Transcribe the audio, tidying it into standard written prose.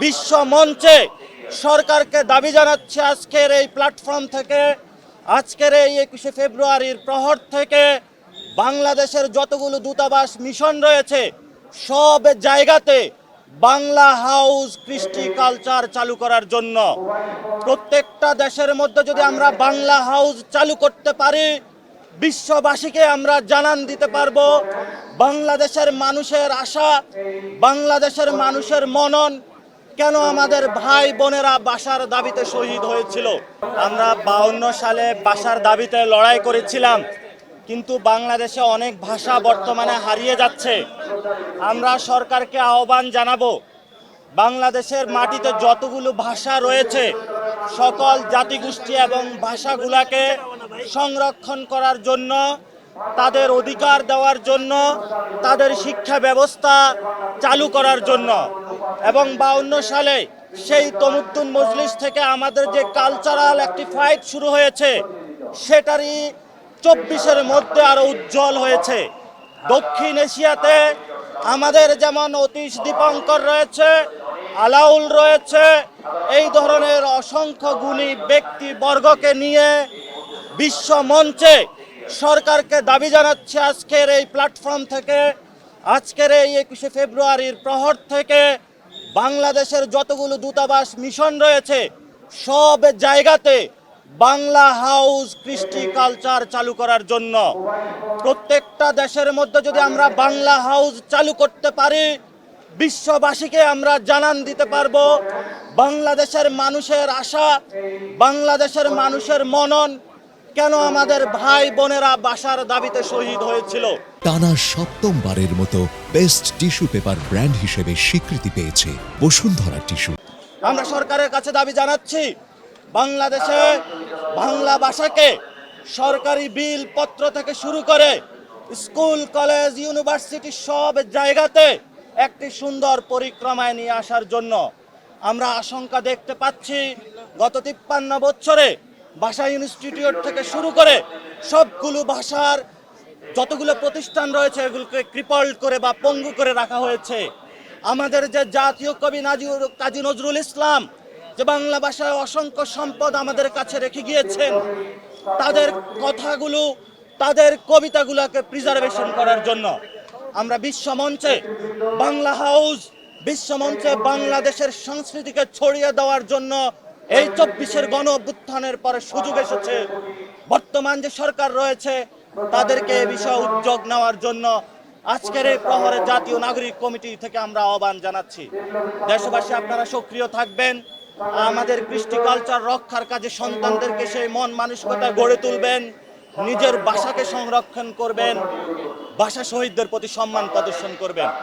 বিশ্ব মঞ্চে সরকারকে দাবি জানাচ্ছে আজকের এই প্ল্যাটফর্ম থেকে, আজকের এই 21শে ফেব্রুয়ারির প্রহর থেকে বাংলাদেশের যতগুলো দূতাবাস মিশন রয়েছে সব জায়গাতে বাংলা হাউস কৃষ্টি কালচার চালু করার জন্য। প্রত্যেকটা দেশের মধ্যে যদি আমরা বাংলা হাউস চালু করতে পারি, বিশ্ববাসীকে আমরা জানান দিতে পারবো বাংলাদেশের মানুষের আশা, বাংলাদেশের মানুষের মনন কেন আমাদের ভাই বোনেরা ভাষার দাবিতে শহীদ হয়েছিল। আমরা 52 সালে ভাষার দাবিতে লড়াই করেছিলাম, কিন্তু বাংলাদেশে অনেক ভাষা বর্তমানে হারিয়ে যাচ্ছে। আমরা সরকারকে আহ্বান জানাবো, বাংলাদেশের মাটিতে যতগুলো ভাষা রয়েছে সকল জাতিগোষ্ঠী এবং ভাষাগুলাকে সংরক্ষণ করার জন্য, তাদের অধিকার দেওয়ার জন্য, তাদের শিক্ষা ব্যবস্থা চালু করার জন্য। এবং 52 সালে সেই তমুদ্দুন মজলিস থেকে আমাদের যে কালচারাল একটি ফাইট শুরু হয়েছে, সেটারই 24-এর মধ্যে আরো উজ্জ্বল হয়েছে। দক্ষিণ এশিয়াতে আমাদের যেমন অতীশ দীপঙ্কর রয়েছে, আলাউল রয়েছে, এই ধরনের অসংখ্য গুণী ব্যক্তিবর্গকে নিয়ে বিশ্ব মঞ্চে সরকারকে দাবি জানাচ্ছে আজকের এই প্ল্যাটফর্ম থেকে, আজকের এই 21শে ফেব্রুয়ারির প্রহর থেকে বাংলাদেশের যতগুলো দূতাবাস মিশন রয়েছে সব জায়গাতে বাংলা হাউস কৃষ্টি কালচার চালু করার জন্য। প্রত্যেকটা দেশের মধ্যে যদি আমরা বাংলা হাউস চালু করতে পারি, বিশ্ববাসীকে আমরা জানান দিতে পারবো বাংলাদেশের মানুষের আশা, বাংলাদেশের মানুষের মনন কেন আমাদের ভাই বোনেরা ভাষার দাবিতে শহীদ হয়েছিল। টানা 7মবারের মতো বেস্ট টিস্যু পেপার ব্র্যান্ড হিসেবে স্বীকৃতি পেয়েছে বসুন্ধরা টিস্যু। আমরা সরকারের কাছে দাবি জানাচ্ছি, বাংলাদেশে বাংলা ভাষাকে সরকারি বিল পত্র থেকে শুরু করে স্কুল, কলেজ, ইউনিভার্সিটি সব জায়গাতে একটি সুন্দর পরিক্রমায় নিয়ে আসার জন্য। আমরা আশঙ্কা দেখতে পাচ্ছি গত 53 বছরে ভাষা ইনস্টিটিউট থেকে শুরু করে সবগুলো ভাষার যতগুলো প্রতিষ্ঠান রয়েছে এগুলোকে ক্রিপল্ড করে বা পঙ্গু করে রাখা হয়েছে। আমাদের যে জাতীয় কবি কাজী নজরুল ইসলাম যে বাংলা ভাষায় অসংখ্য সম্পদ আমাদের কাছে রেখে গিয়েছেন, তাদের কথাগুলো, তাদের কবিতাগুলোকে প্রিজার্ভেশন করার জন্য আমরা বিশ্বমঞ্চে বাংলা হাউস, বিশ্বমঞ্চে বাংলাদেশের সংস্কৃতিকে ছড়িয়ে দেওয়ার জন্য এই 24-এর গণ অভ্যুত্থানের পরে সুযোগ এসেছে। বর্তমান যে সরকার রয়েছে তাদেরকে এই বিষয়ে উদ্যোগ নেওয়ার জন্য আজকের এই প্রহরে জাতীয় নাগরিক কমিটি থেকে আমরা আহ্বান জানাচ্ছি। দেশবাসী আপনারা সক্রিয় থাকবেন, আমাদের কৃষ্টি কালচার রক্ষার কাজে সন্তানদেরকে সেই মন মানসিকতা গড়ে তুলবেন, নিজের ভাষাকে সংরক্ষণ করবেন, ভাষা শহীদদের প্রতি সম্মান প্রদর্শন করবেন।